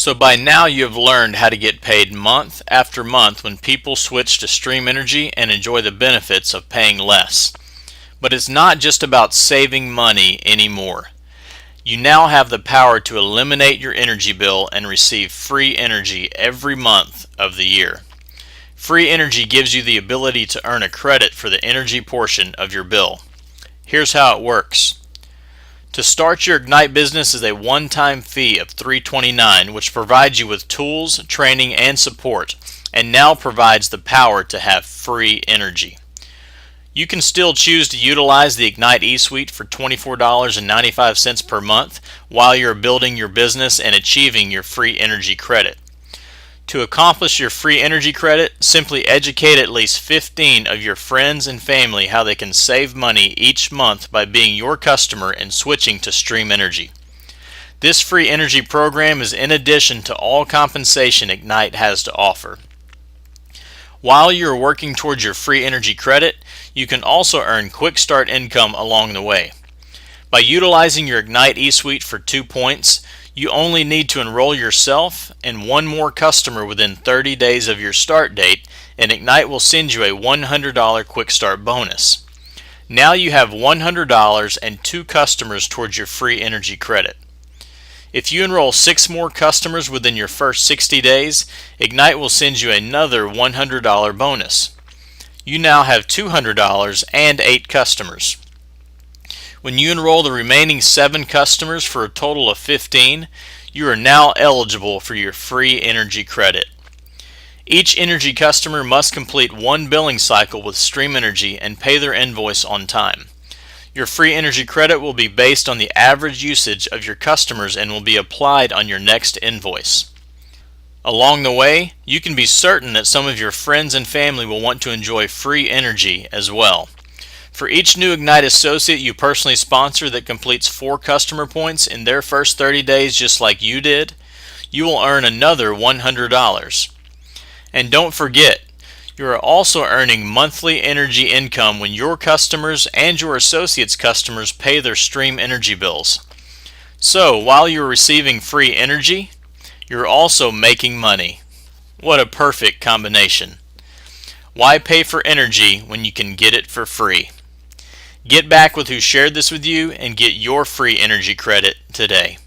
So by now you have learned how to get paid month after month when people switch to Stream Energy and enjoy the benefits of paying less. But it's not just about saving money anymore. You now have the power to eliminate your energy bill and receive free energy every month of the year. Free energy gives you the ability to earn a credit for the energy portion of your bill. Here's how it works. To start your Ignite business is a one-time fee of $329, which provides you with tools, training, and support, and now provides the power to have free energy. You can still choose to utilize the Ignite eSuite for $24.95 per month while you're building your business and achieving your free energy credit. To accomplish your free energy credit, simply educate at least 15 of your friends and family how they can save money each month by being your customer and switching to Stream Energy. This free energy program is in addition to all compensation Ignite has to offer. While you're working towards your free energy credit, you can also earn quick start income along the way. By utilizing your Ignite eSuite for 2 points, you only need to enroll yourself and one more customer within 30 days of your start date, and Ignite will send you a $100 quick start bonus. Now you have $100 and 2 customers towards your free energy credit. If you enroll 6 more customers within your first 60 days, Ignite will send you another $100 bonus. You now have $200 and 8 customers. When you enroll the remaining 7 customers for a total of 15, you are now eligible for your free energy credit. Each energy customer must complete 1 billing cycle with Stream Energy and pay their invoice on time. Your free energy credit will be based on the average usage of your customers and will be applied on your next invoice. Along the way, you can be certain that some of your friends and family will want to enjoy free energy as well. For each new Ignite associate you personally sponsor that completes 4 customer points in their first 30 days just like you did, you will earn another $100. And don't forget, you are also earning monthly energy income when your customers and your associates' customers pay their Stream Energy bills. So while you're receiving free energy, you're also making money. What a perfect combination. Why pay for energy when you can get it for free? Get back with who shared this with you and get your free energy credit today.